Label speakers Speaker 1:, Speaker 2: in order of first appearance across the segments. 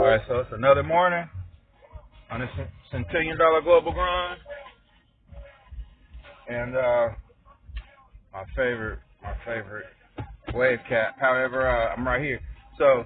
Speaker 1: Alright, so it's another morning on this Centillion global grind. And my favorite wave cap. However, I'm right here. So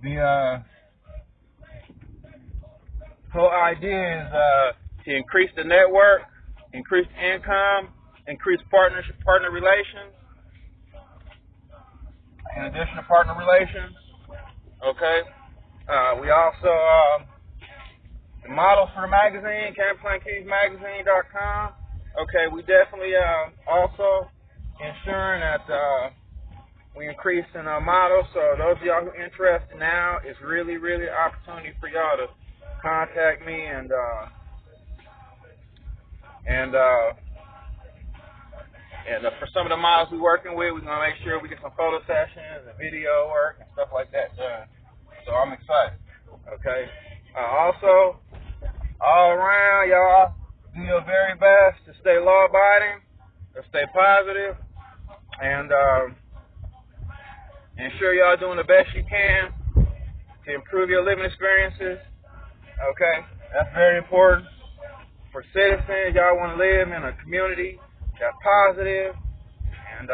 Speaker 1: the whole idea is to increase the network, increase income, increase partner relations. In addition to partner relations, okay, we also the model for the magazine, CampaignKeysMagazine.com. Okay, we definitely also ensuring that we increase in our model. So those of y'all who are interested now, it's really an opportunity for y'all to contact me and for some of the models we're working with, we're gonna make sure we get some photo sessions and video work and stuff like that done. So I'm excited. Okay. Also, all around, y'all do your very best to stay law-abiding, to stay positive, and ensure y'all doing the best you can to improve your living experiences. Okay, that's very important for citizens. Y'all want to live in a community that's positive and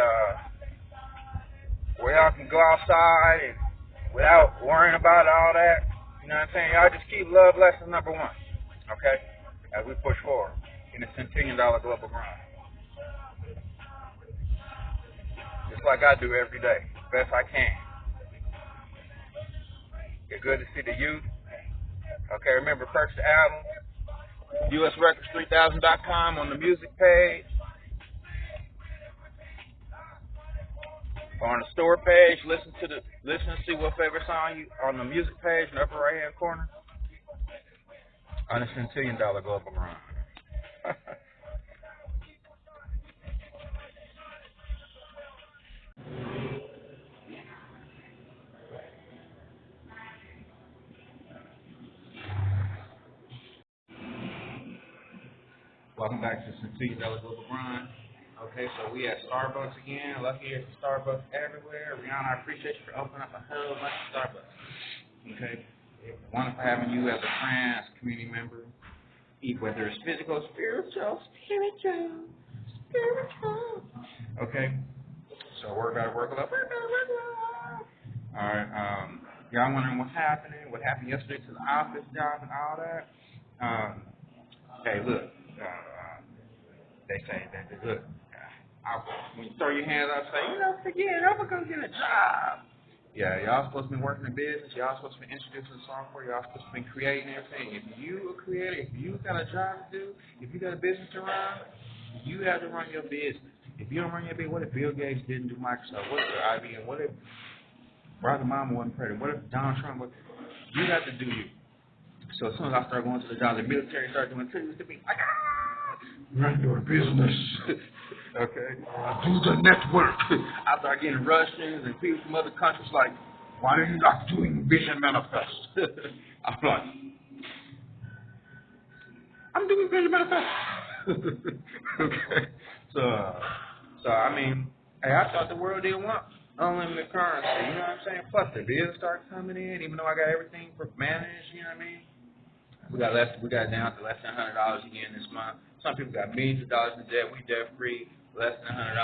Speaker 1: where y'all can go outside and without worrying about all that. You know what I'm saying? Y'all just keep love lesson number one. Okay, as we push forward in the Centillion global grind, just like I do every day, best I can. It's good to see the youth. Okay, remember, purchase the album, usrecords3000.com on the music page, or on the store page. Listen to see what favorite song you on the music page in the upper right hand corner on the Centillion global grind. Welcome back to Centillion global grind. Okay, so we at Starbucks again. Lucky it's Starbucks everywhere. Rihanna, I appreciate you for opening up a whole bunch of Starbucks. Okay, wonderful having you as a trans community member, whether it's physical, spiritual. Okay, so work it up. All right, y'all wondering what's happening? What happened yesterday to the office job and all that? Hey, look, they say that look. When you throw your hands up, say, forget it, I'm going to go get a job. Yeah, y'all supposed to be working in business. Y'all supposed to be introducing software. Y'all supposed to be creating everything. If you a creator, if you got a job to do, if you got a business to run, you have to run your business. If you don't run your business, what if Bill Gates didn't do Microsoft? What if IBM? What if Barack Obama wasn't president? What if Donald Trump was? You have to do you. So as soon as I start going to the job, the military start doing things to me like, run your business. Okay. Do the network. I start getting Russians and people from other countries like, why are you not doing Vision Manifest? I'm like, I'm doing Vision Manifest. Okay. So I mean, hey, I thought the world didn't want unlimited currency. You know what I'm saying? Plus the bills start coming in, even though I got everything managed. You know what I mean? We got down to less than $100 again this month. Some people got millions of dollars in debt. We debt free, less than $100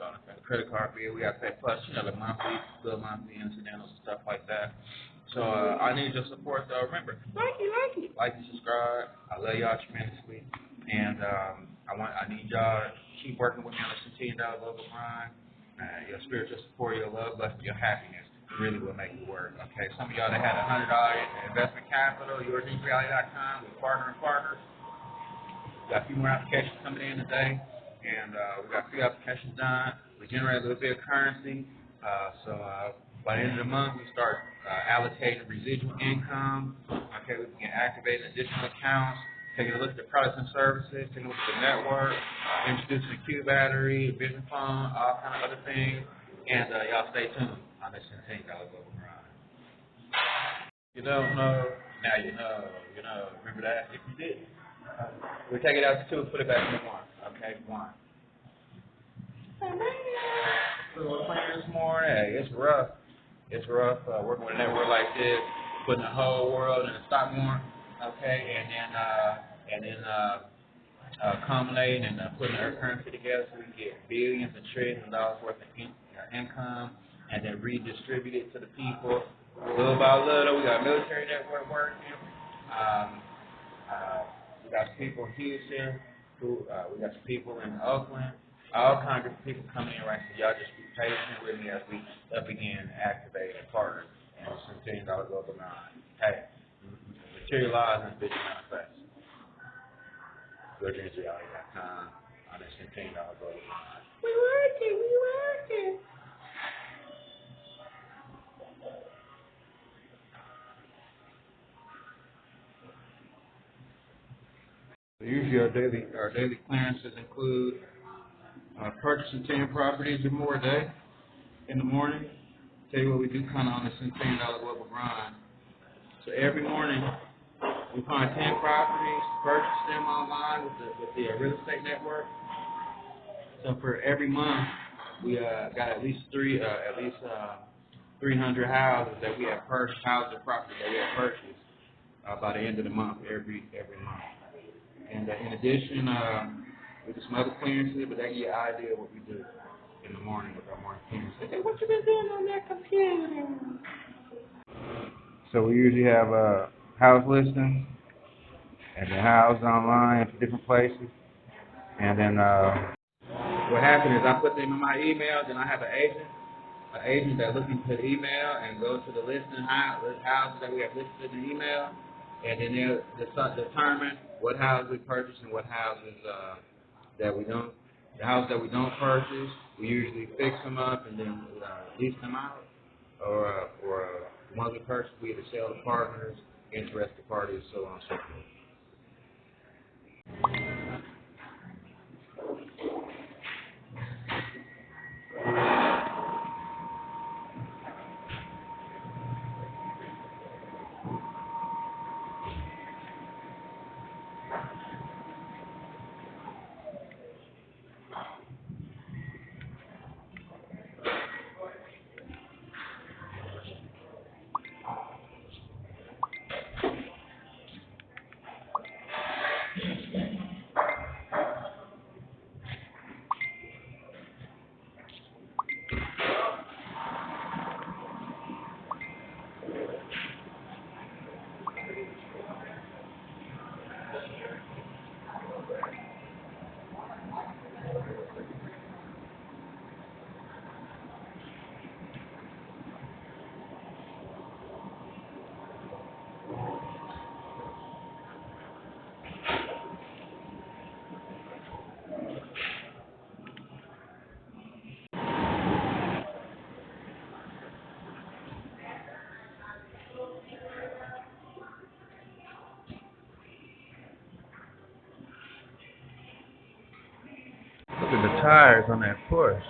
Speaker 1: on a credit card bill. We got to pay plus, the monthly incidentals and stuff like that. So I need your support though. Remember, like and subscribe. I love y'all tremendously, and I need y'all to keep working with me on the Centillion global grind. Your spiritual support, your love, blessing, your happiness really will make it work. Okay, some of y'all that had $100 investment capital, yourdreamreality.com, we partner. We got a few more applications coming in today, and we got a few applications done. We generated a little bit of currency, so by the end of the month, we start allocating residual income. Okay, we can activate additional accounts taking a look at the products and services, taking a look at the network, introducing the Q battery, vision phone, all kind of other things. And y'all stay tuned on this $10 global grind. You don't know, now you know, remember that? If you did, we take it out to 2, put it back in 1. Okay, 1. So we're playing this morning. Hey, it's rough. It's rough working with a network like this, putting the whole world in a stock market. Okay, and then culminating and putting our currency together so we get billions and trillions of dollars worth of income, and then redistribute it to the people little by little. We got a military network working. We got some people in Houston. We got some people in Oakland. All kinds of people coming in right now. Y'all just be patient with me as we begin activating and partner in the $10 global grind. Hey, materialize and vision manifest. GoDreamsReality.com on this $10 global grind. We working. Usually our daily clearances include purchasing 10 properties or more a day in the morning. Tell you what we do kind of on this $10 global grind. So every morning we find 10 properties, purchase them online with the real estate network. So for every month we got at least 300 houses that we have purchased, houses or properties that we have purchased by the end of the month every month. And in addition, we do some other clearances, but that gives you an idea of what we do in the morning with our morning clearances. Hey, what you been doing on that computer? So we usually have house listings and the house online to different places. And then what happens is I put them in my email, then I have an agent that looks into the email and goes to the listing houses that we have listed in the email, and then they'll determine what houses we purchase and what houses that we don't. The houses that we don't purchase, we usually fix them up and then lease them out, or the ones we purchase, we either sell to partners, interested parties, so on and so forth. Look at the tires on that Porsche.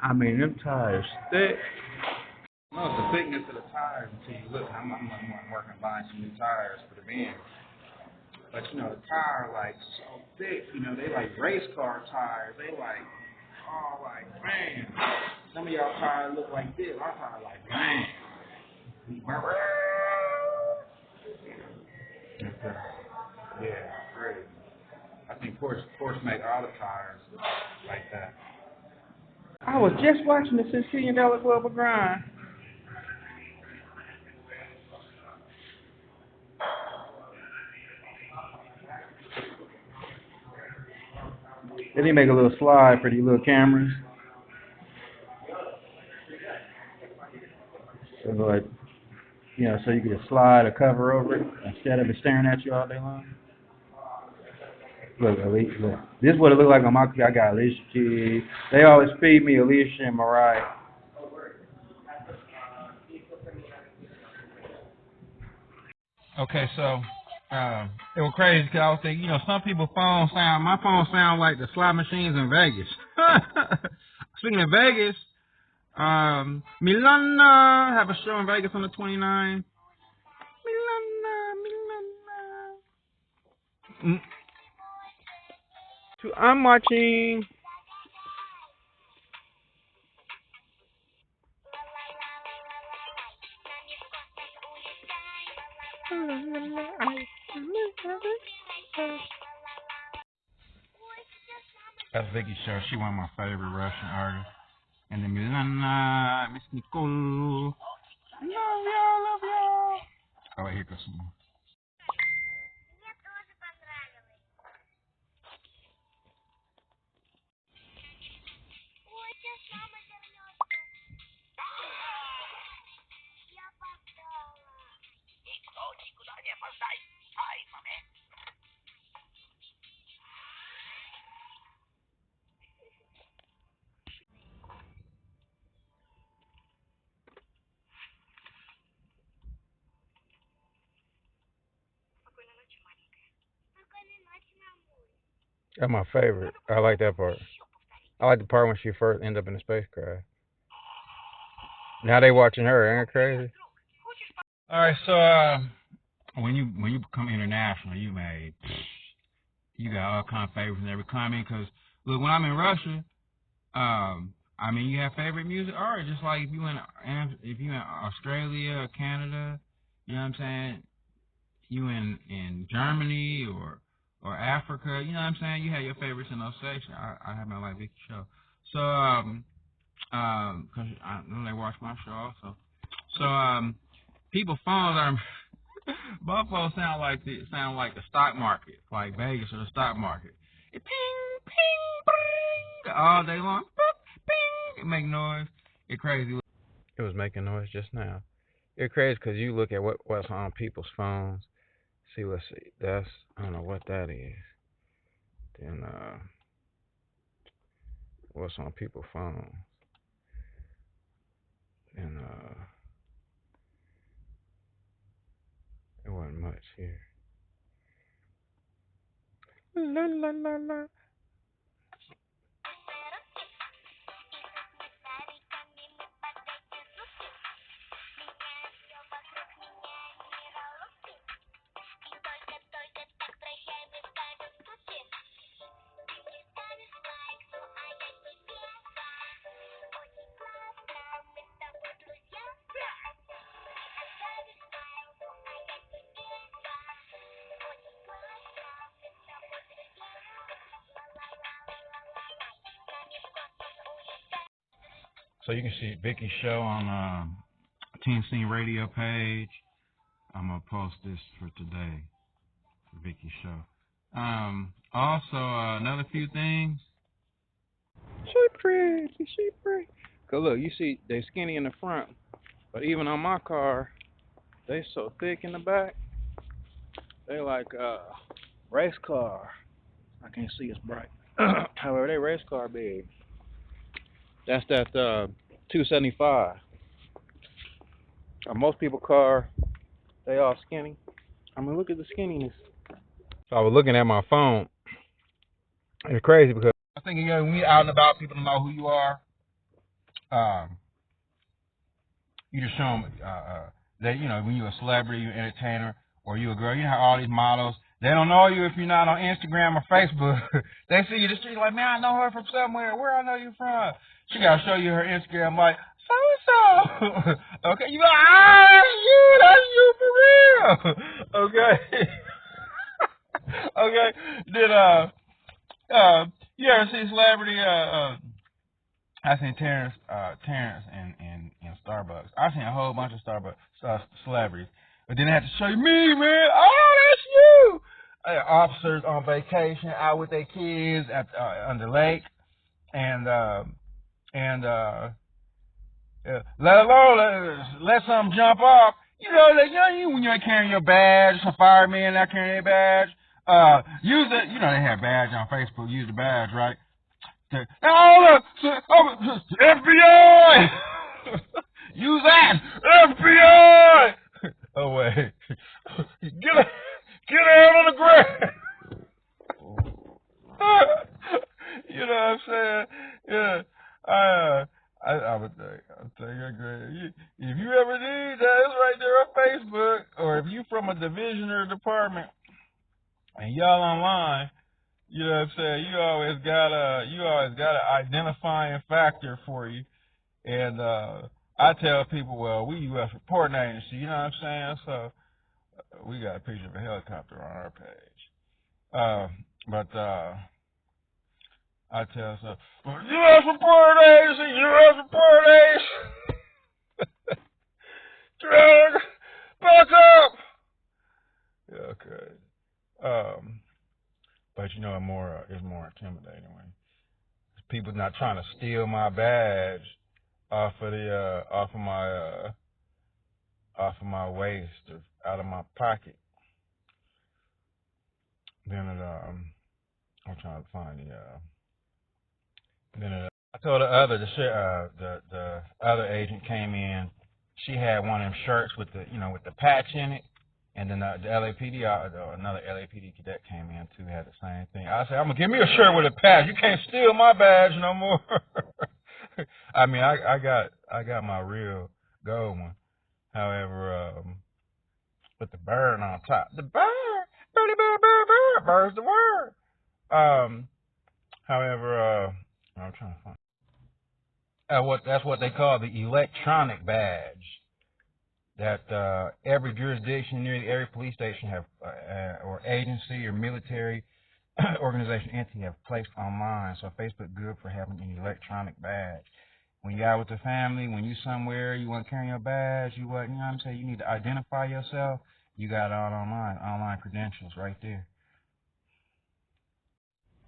Speaker 1: I mean, them tires thick. No, it's the thickness of the tires until you look. I'm working buying some new tires for the Benz. But the tire like so thick. They like race car tires. They like, man. Some of y'all tires look like this. Our tires like, man. Yeah, great. I think Porsche make all the tires like that. I was just watching the $10 global grind. Then they make a little slide for these little cameras. So like, so you can just slide a cover over it instead of it staring at you all day long. Look. This is what it looked like on my key. I got Alicia Keys. They always feed me Alicia and Mariah. Okay, so
Speaker 2: It was crazy because I was thinking, some people's phones my phone sound like the slot machines in Vegas. Speaking of Vegas, Milana have a show in Vegas on the 29th. Milana. I'm watching. That's Vicky's show. She one of my favorite Russian artists. And then Milana, Miss Nicole. Love y'all. Oh, wait, here goes some more. That's my favorite. I like that part. I like the part when she first ended up in the spacecraft. Now they watching her. Ain't that crazy? All right, so when you become international, you got all kind of favorites in every comment. Cause look, when I'm in Russia, you have favorite music artists. Just like if you in Australia or Canada, you know what I'm saying? You in Germany or Africa, you know what I'm saying? You have your favorites in those sections. I have my like Vicky show. So cause I know they watch my show also. So people phones are Buffalo sound like the stock market, like Vegas or the stock market. It ping, ping, bing, all day long. Ping, it make noise. It crazy. It was making noise just now. It's crazy because you look at what's on people's phones. See, let's see. That's, I don't know what that is. Then what's on people's phones? And it wasn't much here. La la la la. So you can see Vicky's show on Teen Scene Radio page. I'm gonna post this for today for Vicky's show. Also, another few things. She pretty. Cause look, you see they skinny in the front, but even on my car, they so thick in the back. They like race car. I can't see, it's bright. However, they race car big. That's that 275. Most people car, they all skinny. I mean, look at the skinniness. So I was looking at my phone. It's crazy because I think when you're out and about, people don't know who you are. You just show them that when you're a celebrity, you're an entertainer, or you're a girl. You know how all these models, they don't know you if you're not on Instagram or Facebook. They see you in the street like, man, I know her from somewhere. Where I know you from? She gotta show you her Instagram like, so. Okay, you like, that's you for real. Okay. Okay. Then you ever see celebrity I seen Terrence in Starbucks. I seen a whole bunch of Starbucks celebrities, but then they had to show you me, man. Oh, that's you. Officers on vacation out with their kids on the lake, and let alone let something jump off. When you ain't carrying your badge, some firemen not carrying their badge. Use it. They have badge on Facebook. Use the badge, right? FBI! Use that! FBI! Oh, wait. Get If you ever need that, it's right there on Facebook. Or if you from a division or a department and y'all online, you know what I'm saying, you always got a identifying factor for you. And I tell people, well, we U.S. reporting agency, you know what I'm saying? So we got a picture of a helicopter on our page. But I tell some, U.S. reporting agency, U.S. reporting agency. Drug, back up. Yeah, okay. But you know, it's more intimidating when people not trying to steal my badge off of my waist or out of my pocket. Then I'm trying to find I told the other agent came in. She had one of them shirts with the patch in it, and then the LAPD another LAPD cadet came in too, had the same thing. I said, I'm gonna give me a shirt with a patch. You can't steal my badge no more. I mean, I got my real gold one. However, with the bird on top, the bird, bird's the word. However, I'm trying to find. That's what they call the electronic badge. That every jurisdiction, nearly every police station have, or agency or military organization entity have placed online. So Facebook good for having an electronic badge. When you out with the family, when you somewhere, you want to carry your badge, you know what I'm saying, you need to identify yourself, you got it all online credentials right there.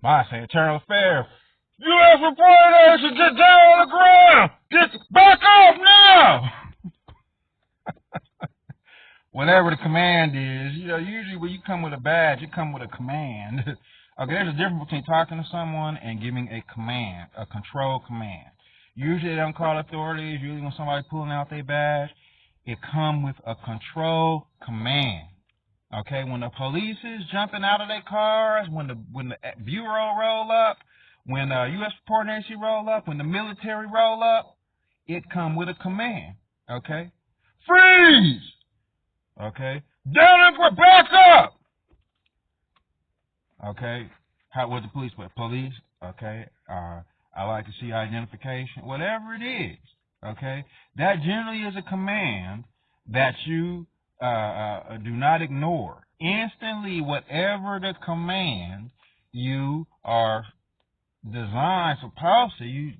Speaker 2: Mine say internal affairs. U.S. reporters should get down on the ground. Get back off now. Whatever the command is, usually when you come with a badge, you come with a command. Okay, there's a difference between talking to someone and giving a command, a control command. Usually they don't call authorities. Usually when somebody's pulling out their badge, it comes with a control command. Okay, when the police is jumping out of their cars, when the bureau roll up, when U.S. reporting agency roll up, when the military roll up, it come with a command. Okay, freeze. Okay, down and back up. Okay, how would the police put? Police. Okay, I like to see identification. Whatever it is. Okay, that generally is a command that you do not ignore. Instantly, whatever the command you are designed supposed to, you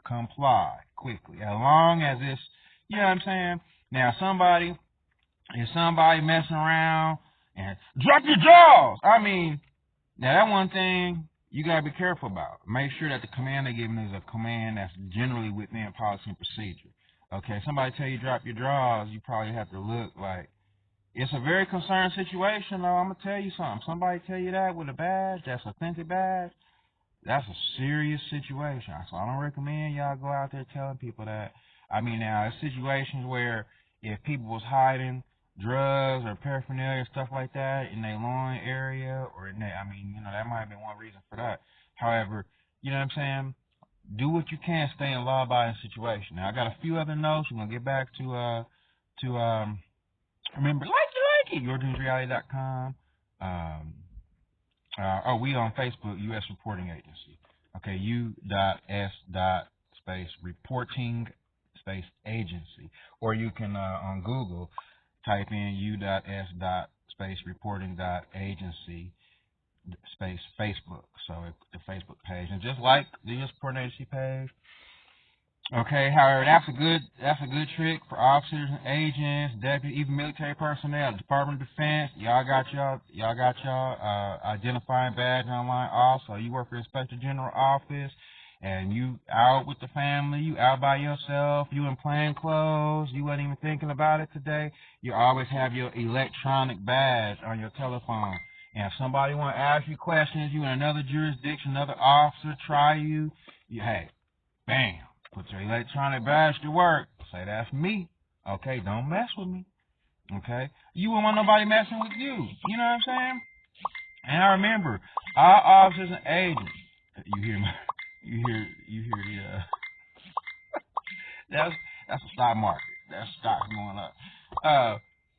Speaker 2: comply quickly. As long as it's, you know what I'm saying? Now, if somebody messing around and drop your jaws, I mean, now that one thing you gotta be careful about. Make sure that the command they're giving is a command that's generally within policy and procedure. Okay, somebody tell you drop your jaws, you probably have to look like, it's a very concerned situation, though. I'm going to tell you something. Somebody tell you that with a badge, that's an authentic badge, that's a serious situation. So I don't recommend y'all go out there telling people that. I mean, now, there's situations where if people was hiding drugs or paraphernalia, stuff like that, in their lawn area, or in their, that might have been one reason for that. However, you know what I'm saying? Do what you can, stay in law-abiding situation. Now, I got a few other notes. We're going to get back to remember, like it, yourdreamsreality.com. We on Facebook, U.S. Reporting Agency. Okay, U.S.reporting or you can on Google type in U.S.reporting.agency Facebook. So the Facebook page, and just like the U.S. Reporting Agency page. Okay, however, that's a good trick for officers and agents, deputies, even military personnel, Department of Defense. Y'all got y'all identifying badge online also. You work for the Inspector General office and you out with the family, you out by yourself, you in plain clothes, you wasn't even thinking about it today. You always have your electronic badge on your telephone. And if somebody want to ask you questions, you in another jurisdiction, another officer try you, hey, bam. Put your electronic badge to work. Say, that's me. Okay, don't mess with me. Okay? You wouldn't want nobody messing with you. You know what I'm saying? And I remember, our officers and agents, you hear That's the stock market. That stock's going up.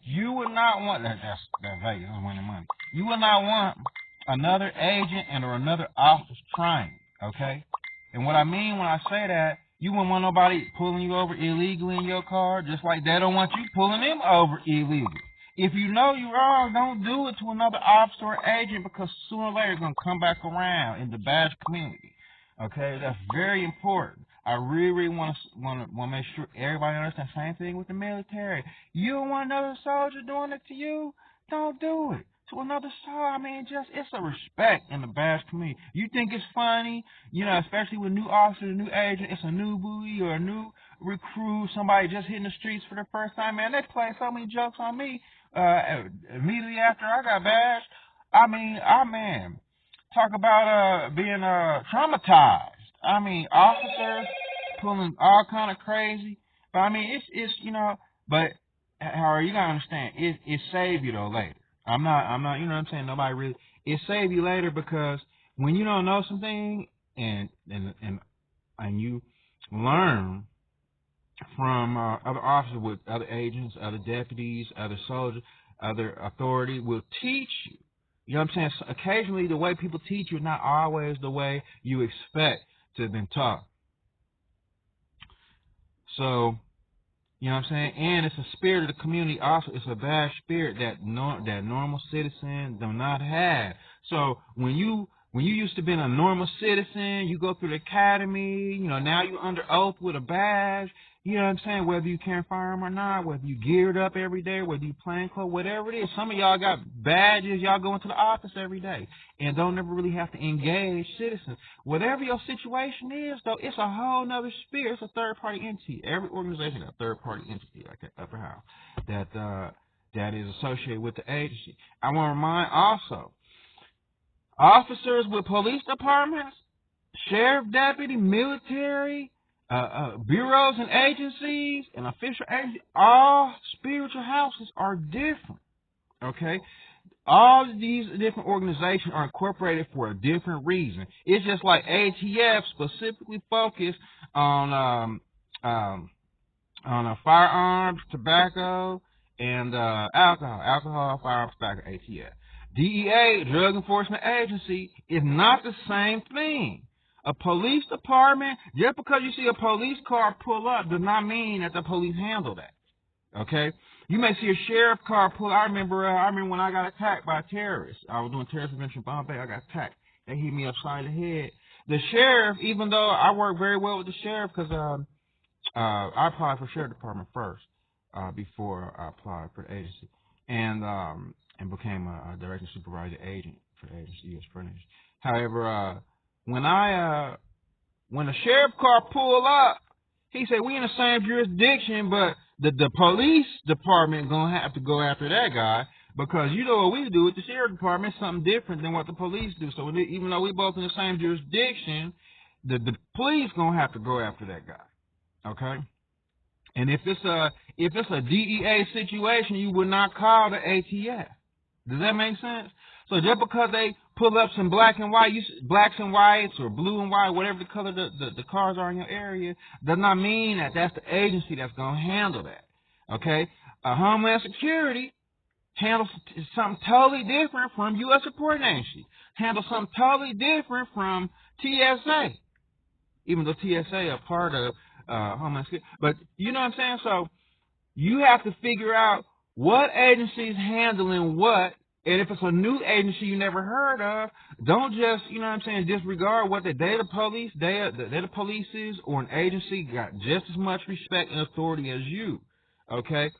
Speaker 2: You would not want that's Vegas winning money. You would not want another agent and or another officer's training. Okay. And what I mean when I say that, you wouldn't want nobody pulling you over illegally in your car, just like they don't want you pulling them over illegally. If you know you're wrong, don't do it to another officer or agent, because sooner or later it's going to come back around in the badge community. Okay, that's very important. I really want to make sure everybody understands the same thing with the military. You don't want another soldier doing it to you, don't do it to another soldier. I mean, it's a respect in the badge community. You think it's funny, especially with new officers, a new agent, it's a new buoy or a new recruit, somebody just hitting the streets for the first time. Man, they play so many jokes on me immediately after I got badged. I mean, man, talk about being traumatized. I mean, officers pulling all kind of crazy. But I mean, it's but how you gotta understand, it save you though later. I'm not, you know what I'm saying? Nobody really, it save you later, because when you don't know something and you learn from other officers, with other agents, other deputies, other soldiers, other authority will teach you. You know what I'm saying? So occasionally the way people teach you is not always the way you expect to have been taught. So, you know what I'm saying? And it's a spirit of the community also. It's a bad spirit that normal citizens do not have. So when you used to be a normal citizen, you go through the academy, now you're under oath with a badge, you know what I'm saying? Whether you carry a firearm or not, whether you geared up every day, whether you plain clothes, whatever it is. Some of y'all got badges, y'all go into the office every day and don't ever really have to engage citizens. Whatever your situation is, though, it's a whole nother spirit. It's a third-party entity. Every organization got a third-party entity, like that upper house, that is associated with the agency. I want to remind also, officers with police departments, sheriff, deputy, military, bureaus and agencies, and official agencies, all spiritual houses are different. Okay? All of these different organizations are incorporated for a different reason. It's just like ATF specifically focused on firearms, tobacco, and alcohol, firearms, tobacco, ATF. DEA, Drug Enforcement Agency, is not the same thing. A police department, just because you see a police car pull up does not mean that the police handle that. Okay? You may see a sheriff car pull up. I remember when I got attacked by terrorists. I was doing terrorist prevention in Bombay. I got attacked. They hit me upside the head. The sheriff, even though I work very well with the sheriff, because I applied for sheriff department first before I applied for the agency, and became a director supervisor agent for the agency, U.S. Furnish. However, when the sheriff car pulled up, he said, we in the same jurisdiction, but the police department gonna have to go after that guy, because you know what we do with the sheriff department, something different than what the police do. So even though we both in the same jurisdiction, the police gonna have to go after that guy. Okay? And if it's a DEA situation, you would not call the ATF. Does that make sense? So just because they pull up some blacks and whites or blue and white, whatever the color the cars are in your area, does not mean that that's the agency that's going to handle that. Okay? Homeland Security handles something totally different from U.S. Reporting Agency. Handles something totally different from TSA. Even though TSA are part of Homeland Security. But you know what I'm saying? So you have to figure out what agency is handling what. And if it's a new agency you never heard of, don't just, you know what I'm saying, disregard what the data police is, or an agency got just as much respect and authority as you. Okay?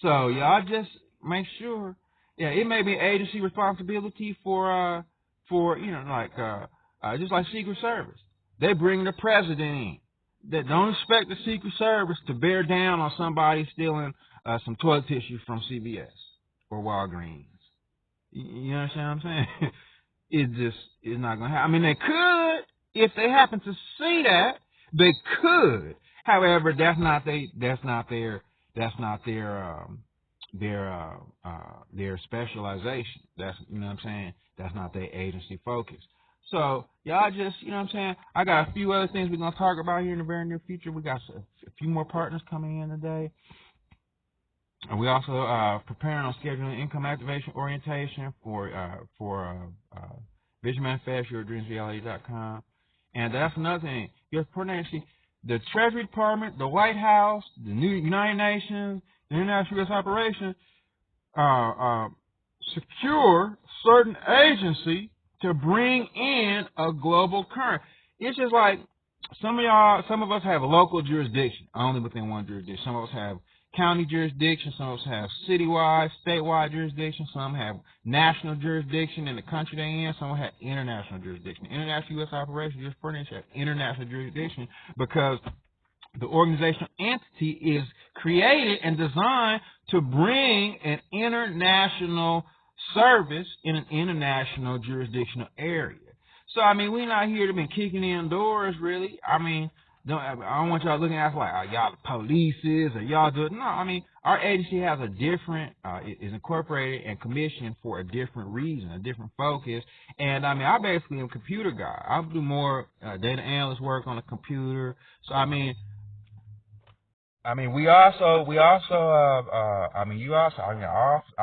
Speaker 2: So y'all just make sure, it may be agency responsibility for just like Secret Service. They bring the president in. They don't expect the Secret Service to bear down on somebody stealing some toilet tissue from CVS or Walgreens. You understand what I'm saying? It just is not going to happen. I mean, they could, if they happen to see that, they could. However, that's not their specialization. That's, you know what I'm saying? That's not their agency focus. So y'all just, you know what I'm saying? I got a few other things we're gonna talk about here in the very near future. We got a few more partners coming in today. And we also preparing on scheduling income activation orientation for Vision Manifest Your Dreams Reality.com. And that's another thing. Your partnership, the Treasury Department, the White House, the new United Nations, the International U.S. Operation secure certain agency to bring in a global currency. It's just like some of us have a local jurisdiction, only within one jurisdiction. Some of us have county jurisdiction, some of us have citywide, statewide jurisdiction, some have national jurisdiction in the country they're in, some have international jurisdiction. International U.S. operations just furnish have international jurisdiction because the organizational entity is created and designed to bring an international service in an international jurisdictional area. So, I mean, we're not here to be kicking in doors, really. I mean, I don't want y'all looking at us like, y'all the polices or y'all do it. No, I mean, our agency has a different, is incorporated and commissioned for a different reason, a different focus. And, I mean, I basically am a computer guy. I do more data analyst work on the computer. So, I mean, we also, I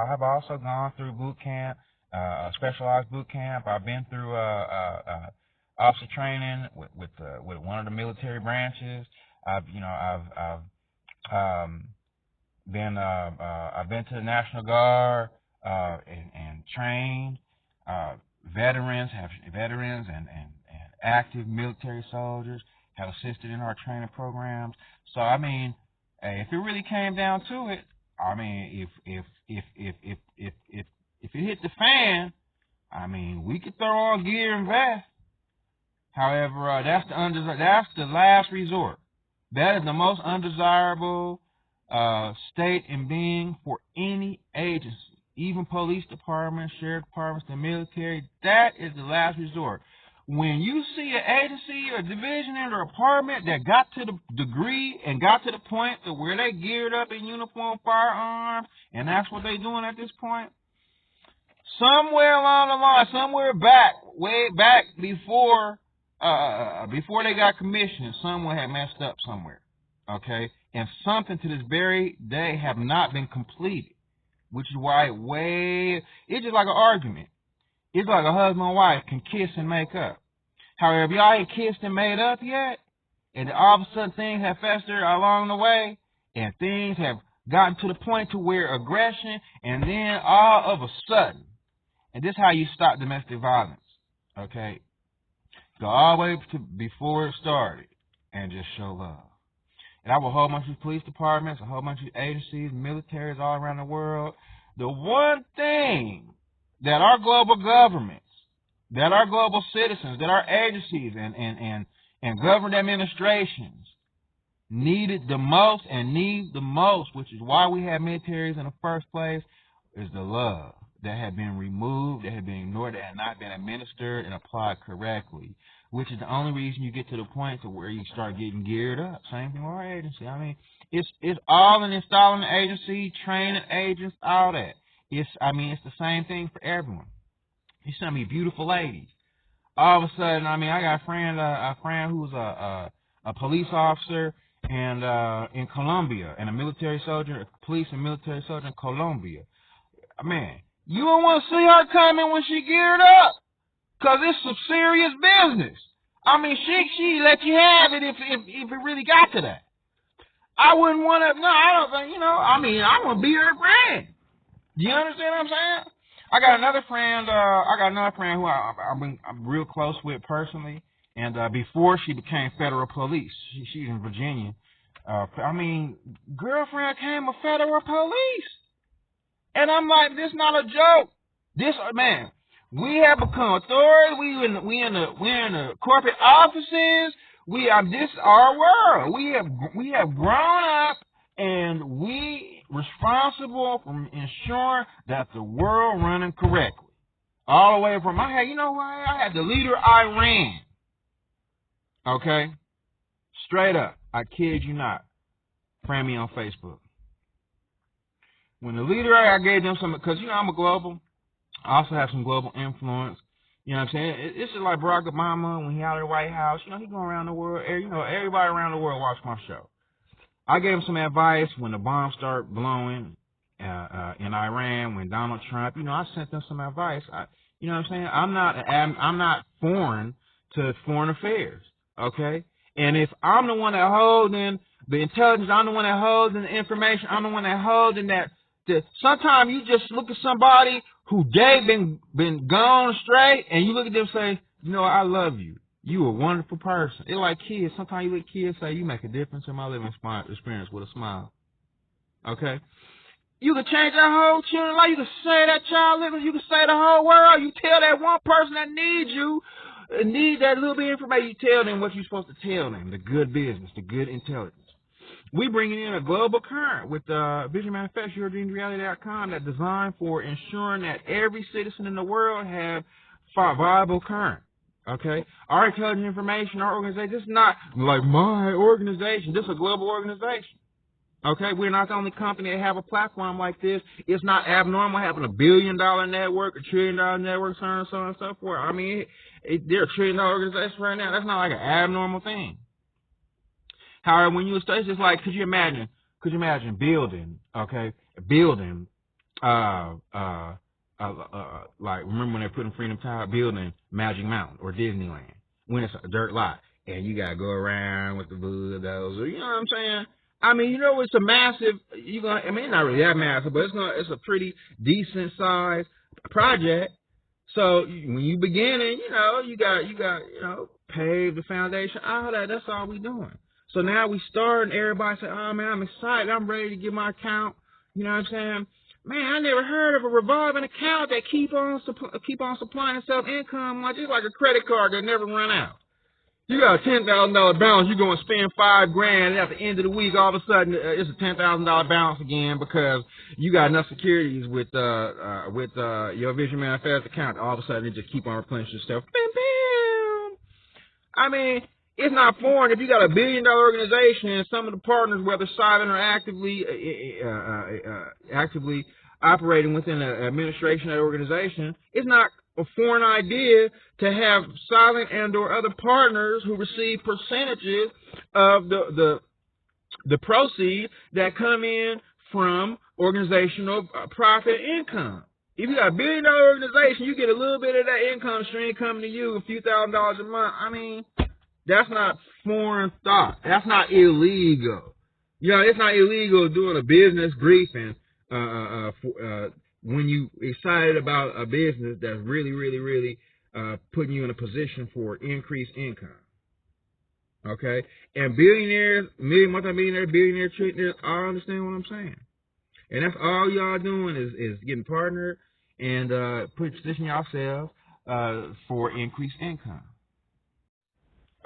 Speaker 2: have also gone through boot camp, specialized boot camp. I've been through, officer training with one of the military branches. I've been to the National Guard, and trained, veterans and active military soldiers have assisted in our training programs. So, I mean, if it really came down to it, I mean, if it hit the fan, I mean, we could throw on gear and vest. However, that's the last resort. That is the most undesirable state and being for any agency, even police departments, sheriff departments, the military. That is the last resort. When you see an agency or division or department that got to the degree and got to the point to where they geared up in uniform, firearms, and that's what they're doing at this point, somewhere along the line, somewhere back, way back before they got commissioned, someone had messed up somewhere, okay? And something to this very day have not been completed, which is why it's just like an argument. It's like a husband and wife can kiss and make up. However, if y'all ain't kissed and made up yet, and all of a sudden things have festered along the way, and things have gotten to the point to where aggression, and then all of a sudden, and this is how you stop domestic violence, okay? Go all the way to before it started and just show love. And I have a whole bunch of police departments, a whole bunch of agencies, militaries all around the world. The one thing that our global governments, that our global citizens, that our agencies and government administrations needed the most and need the most, which is why we have militaries in the first place, is the love that had been removed, that had been ignored, that had not been administered and applied correctly, which is the only reason you get to the point to where you start getting geared up. Same thing with our agency. I mean, it's all in installing the agency, training agents, all that. It's the same thing for everyone. You see me beautiful ladies. All of a sudden, I got a friend who's a police officer and in Colombia, and a military soldier, a police and military soldier in Colombia. Man, you don't want to see her coming when she geared up, cause it's some serious business. I mean, she let you have it if it really got to that. I wouldn't want to. No, I don't think. I want to be her friend. Do you understand what I'm saying? I got another friend who I'm real close with personally, and before she became federal police, she's in Virginia. Girlfriend came a federal police, and I'm like, this not a joke. This man, we have become authority. We in the corporate offices. This is our world. We have grown up, and we responsible for ensuring that the world running correctly. All the way from I had the leader of Iran. Okay? Straight up. I kid you not. Friend me on Facebook. When the leader, I gave them some, because I'm a global. I also have some global influence. You know what I'm saying? It's just like Barack Obama when he out of the White House. He going around the world. Everybody around the world watch my show. I gave him some advice when the bombs start blowing in Iran, when Donald Trump, I sent them some advice. You know what I'm saying? I'm not foreign to foreign affairs, okay? And if I'm the one that holding the intelligence, I'm the one that holding the information, I'm the one that holding that. Sometimes you just look at somebody who been gone astray, and you look at them and say, I love you. You a wonderful person. It's like kids. Sometimes you look at kids say, you make a difference in my living experience with a smile. Okay? You can change that whole children's life. You can say that child living. You can say the whole world. You tell that one person that needs you, needs that little bit of information, you tell them what you're supposed to tell them. The good business, the good intelligence. We bringing in a global current with Vision Manifest, YourDreamReality.com, that's designed for ensuring that every citizen in the world have viable current. Okay? Our intelligent information, our organization, this is not like my organization. This is a global organization. Okay? We're not the only company that have a platform like this. It's not abnormal having $1 billion network, $1 trillion network, so on and so forth. I mean, they're a $1 trillion organization right now. That's not like an abnormal thing. However, when you start, it's just like, could you imagine building, like, remember when they put in Freedom Tower, building Magic Mountain or Disneyland, when it's a dirt lot, and you gotta go around with the bulldozer, you know what I'm saying? I mean, it's a massive, it's not really that massive, but it's a pretty decent sized project. So when you beginning, you got, pave the foundation, all that, that's all we doing. So now we start and everybody say, oh man, I'm excited, I'm ready to get my account. You know what I'm saying? Man, I never heard of a revolving account that keep on supplying itself income, just like a credit card that never run out. You got a $10,000 balance, you're going to spend $5,000, and at the end of the week, all of a sudden, it's a $10,000 balance again because you got enough securities with your Vision Manifest account. All of a sudden, it just keep on replenishing stuff. Bam, bam. I mean, it's not foreign if you got $1 billion organization and some of the partners, whether silent or actively operating within the administration of that organization, it's not a foreign idea to have silent and or other partners who receive percentages of the proceeds that come in from organizational profit income. If you got $1 billion organization, you get a little bit of that income stream coming to you, a few $1,000s a month. I mean, that's not foreign thought. That's not illegal. It's not illegal doing a business briefing when you excited about a business that's really, really, really putting you in a position for increased income. Okay? And billionaires, multi-millionaires, billionaires, trillionaires, all understand what I'm saying. And that's all y'all doing is getting partnered and position yourselves for increased income.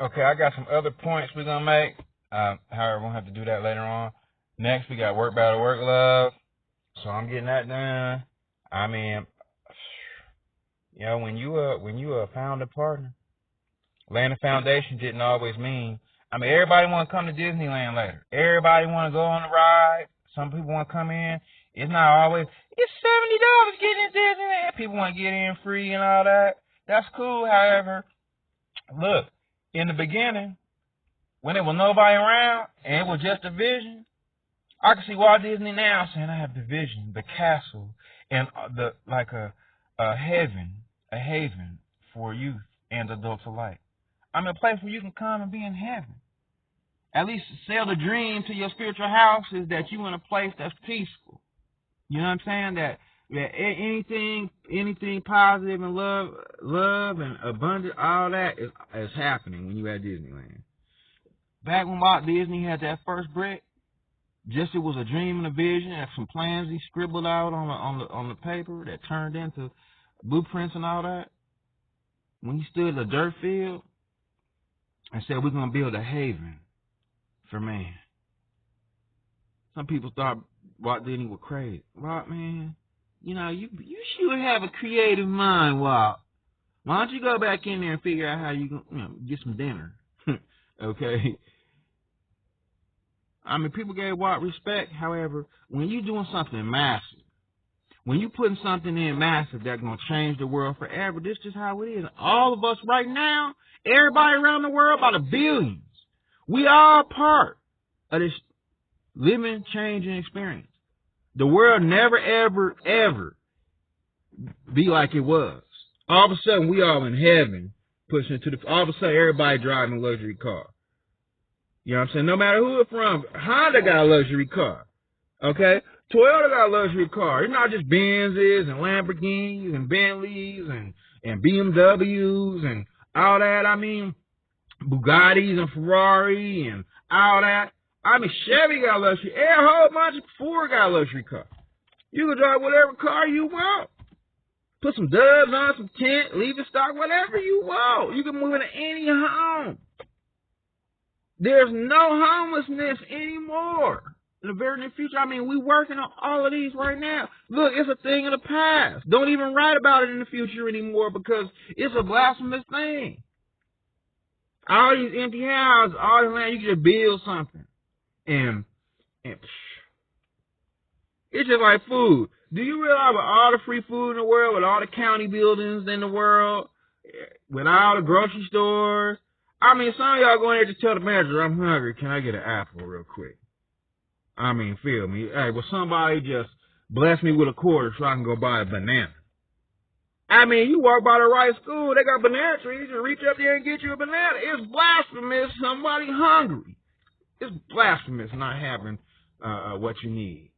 Speaker 2: Okay, I got some other points we're going to make. However, we're going to have to do that later on. Next, we got work, battle, work, love. So I'm getting that done. I mean, when you a founder partner, laying the foundation didn't always mean. I mean, everybody want to come to Disneyland later. Everybody want to go on the ride. Some people want to come in. It's not always, it's $70 getting in Disneyland. People want to get in free and all that. That's cool. However, look, in the beginning, when there was nobody around and it was just a vision, I can see Walt Disney now saying, I have the vision, the castle, and a haven for youth and adults alike. I'm a place where you can come and be in heaven. At least sell the dream to your spiritual house is that you in a place that's peaceful. You know what I'm saying? That anything positive and love and abundance, all that is happening when you at Disneyland. Back when Walt Disney had that first brick, it was a dream and a vision, and some plans he scribbled out on the paper that turned into blueprints and all that. When he stood in the dirt field and said, we're going to build a haven for man. Some people thought Walt Disney was crazy. Walt, man, you should have a creative mind, Walt. Why don't you go back in there and figure out how you can get some dinner? Okay? I mean, people gave Walt respect. However, when you're doing something massive,
Speaker 1: When you putting something in massive that's going to change the world forever, this is just how it is. All of us right now, everybody around the world, about a billions, we are part of this living, changing experience. The world never, ever, ever be like it was. All of a sudden, we all in heaven, pushing to the. All of a sudden, everybody driving a luxury car. You know what I'm saying? No matter who it's from, Honda got a luxury car. Okay? Toyota got a luxury car. It's not just Benzes and Lamborghinis and Bentleys and BMWs and all that. I mean, Bugattis and Ferrari and all that. I mean, Chevy got a luxury. A whole bunch of Ford got a luxury car. You can drive whatever car you want. Put some dubs on, some tint, leave it stock, whatever you want. You can move into any home. There's no homelessness anymore in the very near future. I mean, we working on all of these right now. Look, it's a thing of the past. Don't even write about it in the future anymore because it's a blasphemous thing. All these empty houses, all this land, you can just build something. And it's just like food. Do you realize with all the free food in the world, with all the county buildings in the world, with all the grocery stores, I mean, some of y'all go in there to tell the manager, I'm hungry, can I get an apple real quick? I mean, feel me. Hey, will somebody just bless me with a quarter so I can go buy a banana? I mean, you walk by the right school, they got banana trees, and reach up there and get you a banana. It's blasphemous, somebody hungry. It's blasphemous not having what you need.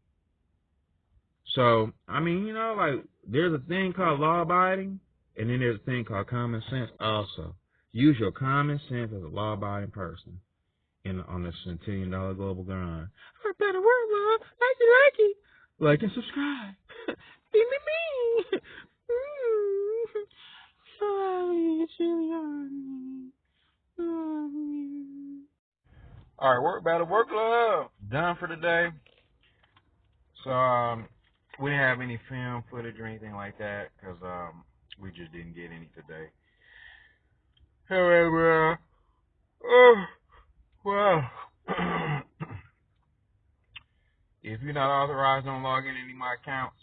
Speaker 1: So, I mean, you know, like, there's a thing called law-abiding, and then there's a thing called common sense also. Use your common sense as a law-abiding person on this $10 global grind. For better word, love. Like and subscribe. Be me. Sorry, it's really hard. All right, work better, work love. Done for the day. So, we didn't have any film footage or anything like that because we just didn't get any today. However, well, if you're not authorized, don't log in any of my accounts.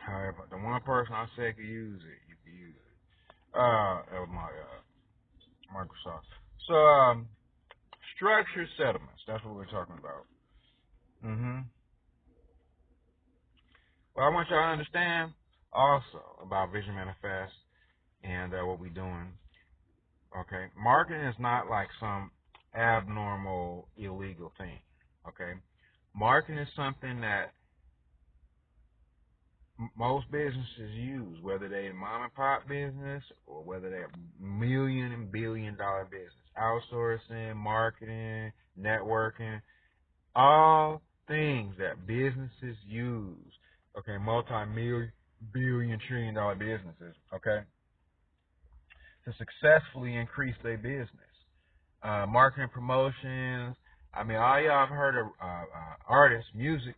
Speaker 1: However, the one person I said could use it, you can use it. That was my Microsoft. So, structured settlements. That's what we're talking about. Well, I want y'all to understand also about Vision Manifest and what we're doing. Okay, marketing is not like some abnormal, illegal thing. Okay, marketing is something that most businesses use, whether they're a mom and pop business or whether they're a million and billion-dollar business. Outsourcing, marketing, networking, all things that businesses use. Okay, multi-million, billion, trillion-dollar businesses. Okay, to successfully increase their business. Marketing, promotions. I mean, all y'all have heard of artists, music.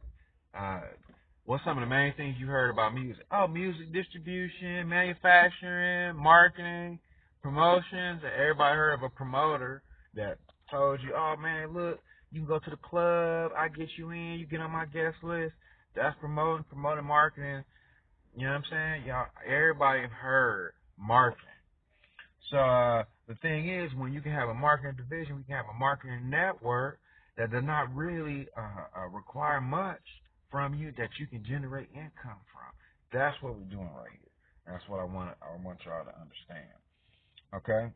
Speaker 1: What's some of the main things you heard about music? Oh, music distribution, manufacturing, marketing, promotions. Everybody heard of a promoter that told you, oh, man, look, you can go to the club, I get you in, you get on my guest list. That's promoting marketing. You know what I'm saying? Y'all, everybody have heard marketing. So the thing is, when you can have a marketing division, we can have a marketing network that does not really require much from you that you can generate income from. That's what we're doing right here. That's what I want y'all to understand. Okay?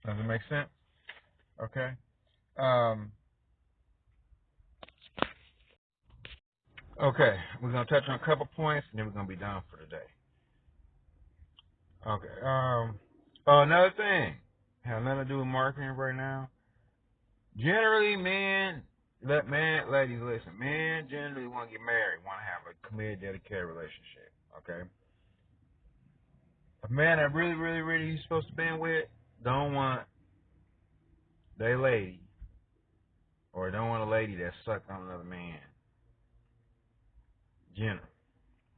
Speaker 1: Does it make sense? Okay? Okay, we're going to touch on a couple points, and then we're going to be done for the day. Okay. Another thing, have nothing to do with marketing right now. Generally, ladies, listen. Men generally want to get married, want to have a committed, dedicated relationship. Okay. A man that really, really, really he's supposed to be with don't want their lady, or don't want a lady that sucked on another man. Generally.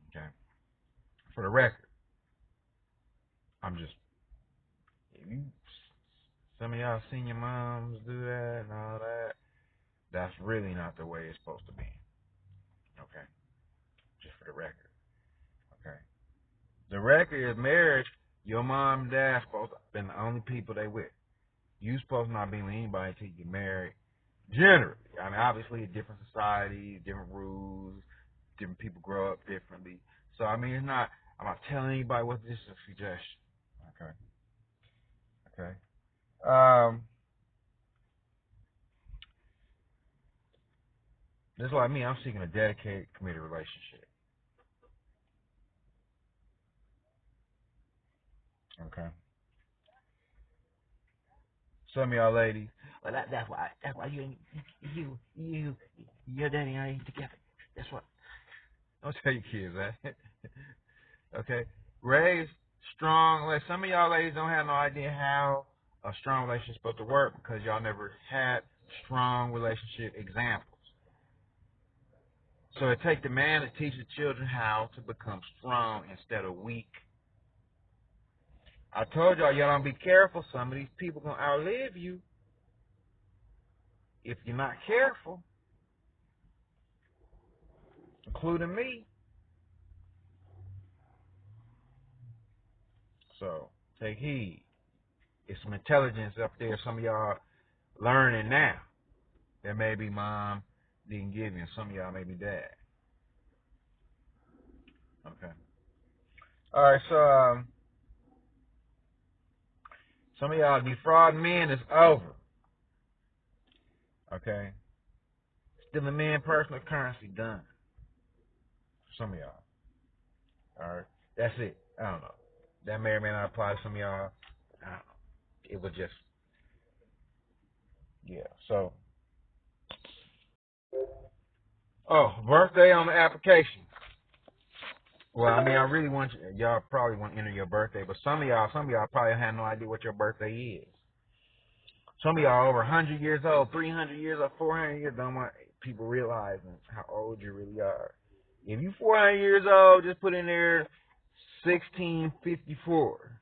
Speaker 1: Okay. For the record, some of y'all seen your moms do that and all that. That's really not the way it's supposed to be. Okay, just for the record. Okay, the record is marriage. Your mom and dad supposed to been the only people they with. You supposed to not be with anybody until you get married. Generally, I mean, obviously, different societies, different rules, different people grow up differently. So I mean, it's not. I'm not telling anybody what this is a suggestion. Okay. Just like me, I'm seeking a dedicated, committed relationship. Okay. Some of y'all ladies, well, that's why your daddy and I ain't together. That's what. Don't tell your kids that. Okay. Raise strong. Like some of y'all ladies don't have no idea how a strong relationship is supposed to work because y'all never had strong relationship examples. So it takes the man to teach the children how to become strong instead of weak. I told y'all don't be careful. Some of these people gonna outlive you if you're not careful, including me. So take heed. It's some intelligence up there. Some of y'all learning now that maybe mom didn't give you, and some of y'all maybe dad. Okay. All right. So some of y'all defrauding men is over. Okay. Stealing men personal currency done. Some of y'all. All right. That's it. I don't know. That may or may not apply to some of y'all. I don't know. It was just, yeah. So, birthday on the application. Well, I mean, I really want y'all probably want to enter your birthday, but some of y'all probably have no idea what your birthday is. Some of y'all over 100 years old, 300 years old, 400 years, don't want people realizing how old you really are. If you 400 years old, just put in there 1654,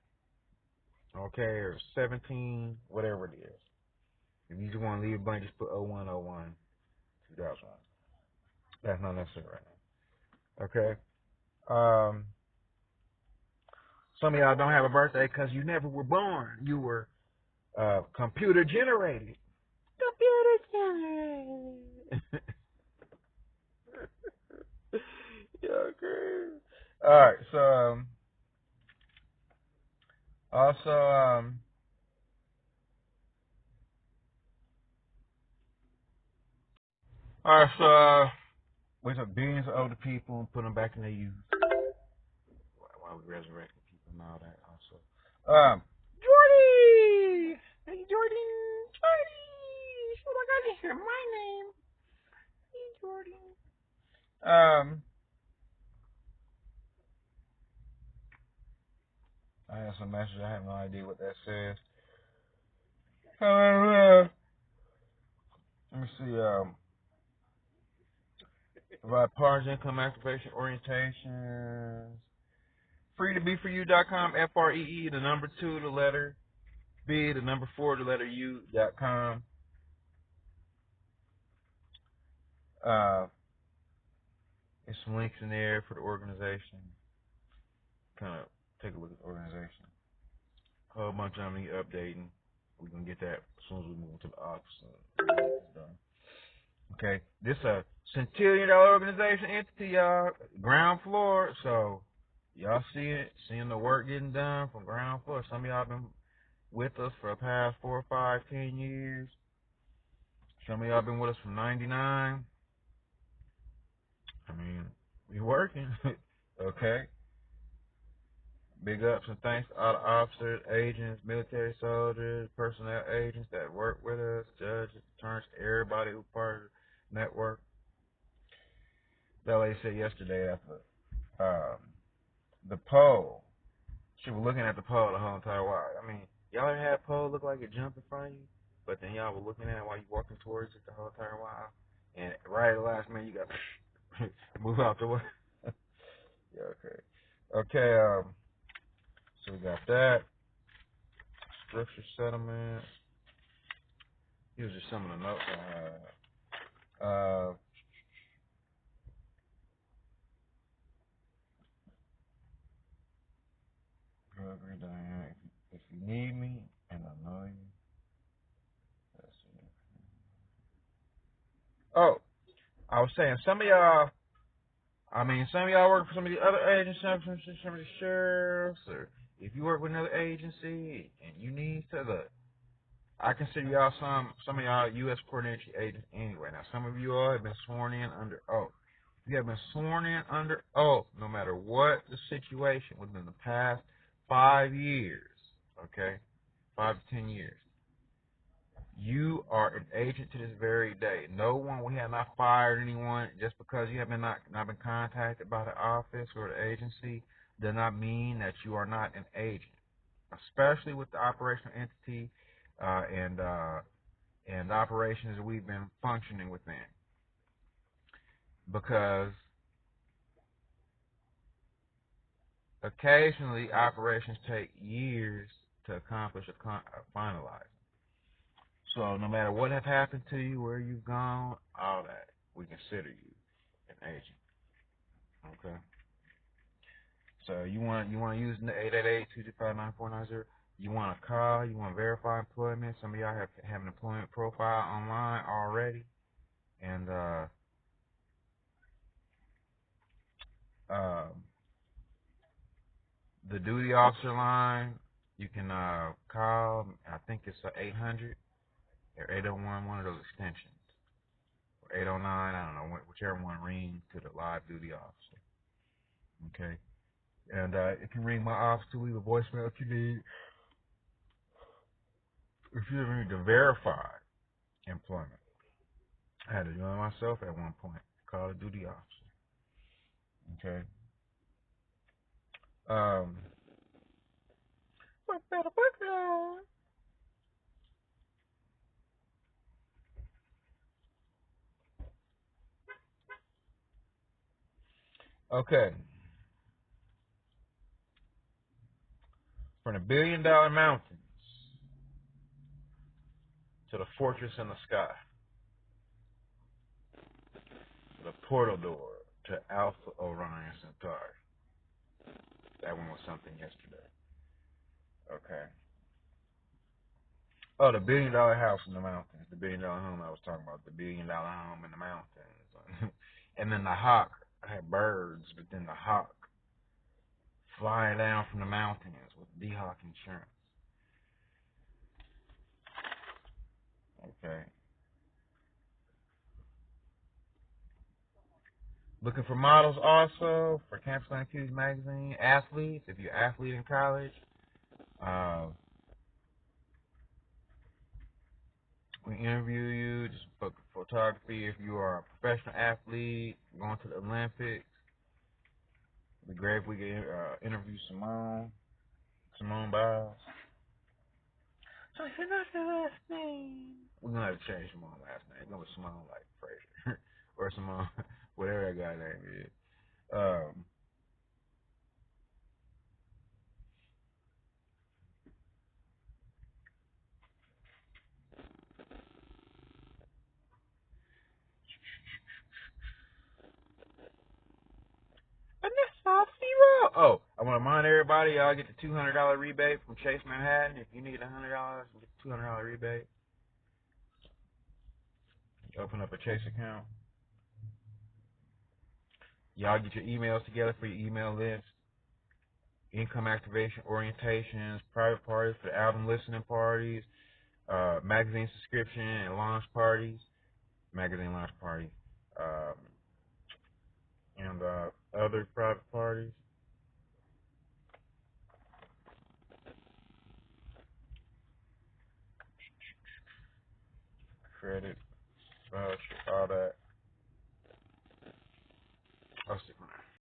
Speaker 1: okay, or 17, whatever it is. If you just want to leave a blank, just put 0101 2001. That's not necessary right now. Okay. Some of y'all don't have a birthday because you never were born. You were computer generated. Computer generated. Yeah, okay. All right. So also all right. So we took billions of older people and put them back in their youth. Why we resurrecting people and all that also. Jordy! Hey, Jordan! Jordy! Oh my God, you hear my name. Hey, Jordan. I have some message. I have no idea what that says. Let me see. Provide partial income activation orientations. Freetobeforyou.com. FREE, the number 2, the letter B, the number 4, the letter U.com. There's some links in there for the organization. Kind of take a look at the organization. A whole bunch of them need updating. We're going to get that as soon as we move to the office. Okay, this is a Centillion organization entity, y'all. Ground floor. So y'all seeing the work getting done from ground floor. Some of y'all been with us for the past 4, 5, 10 years. Some of y'all been with us from '99. I mean, we working. Okay. Big ups and thanks to all the officers, agents, military soldiers, personnel agents that work with us, judges, attorneys, everybody who part of the network. That lady said yesterday after the pole, she was looking at the pole the whole entire while. I mean, y'all ever had a pole look like it jumped in front of you, but then y'all were looking at it while you walking towards it the whole entire while, and right at the last minute you got move out the way. Yeah, okay. Okay, so we got that. Structure settlement. These are just some of the notes I had. Oh, I was saying some of y'all. I mean, some of y'all work for some of the other agencies, some of the sheriffs, or if you work with another agency and you need to look, I consider y'all some of y'all U.S. court entry agents anyway. Now, some of you all have been sworn in under oath. You have been sworn in under oath, no matter what the situation within the past 5 years. Okay, 5 to 10 years. You are an agent to this very day. No one, we have not fired anyone just because you have not been contacted by the office or the agency does not mean that you are not an agent, especially with the operational entity and the operations that we've been functioning within. Because occasionally operations take years to accomplish or finalize. So no matter what has happened to you, where you've gone, all that, we consider you an agent. Okay. So you want to use the 888-225-9490. You want to call. You want to verify employment. Some of y'all have an employment profile online already, and the duty officer line you can call. I think it's 800 or 801, one of those extensions, or 809. I don't know, whichever one rings to the live duty officer. Okay. And it can ring my office to leave a voicemail if you need to verify employment. I had to do it myself at one point. Call the duty officer. Okay. Okay. From the $1 billion mountains to the fortress in the sky, the portal door to Alpha Orion Centauri. That one was something yesterday. Okay. Oh, the $1 billion house in the mountains. The $1 billion home I was talking about. The $1 billion home in the mountains. And then the hawk. I had birds, but then the hawk flying down from the mountains with D-Hawk Insurance. Okay. Looking for models also for Campus Activities Magazine. Athletes, if you're an athlete in college. We interview you, just for photography. If you are a professional athlete, going to the Olympics. It'd be great if we could interview Simone Biles. So you're not the last name. We're going to have to change Simone's last name. It's going to be Simone like Frazier. Or Simone, whatever that guy's name is. And that's not zero. Oh, I want to remind everybody, y'all get the $200 rebate from Chase Manhattan. If you need $100, you get the $200 rebate. You open up a Chase account. Y'all get your emails together for your email list. Income activation orientations, private parties for the album listening parties, magazine subscription and launch parties, magazine launch parties, and other private parties. Credit, voucher, all that.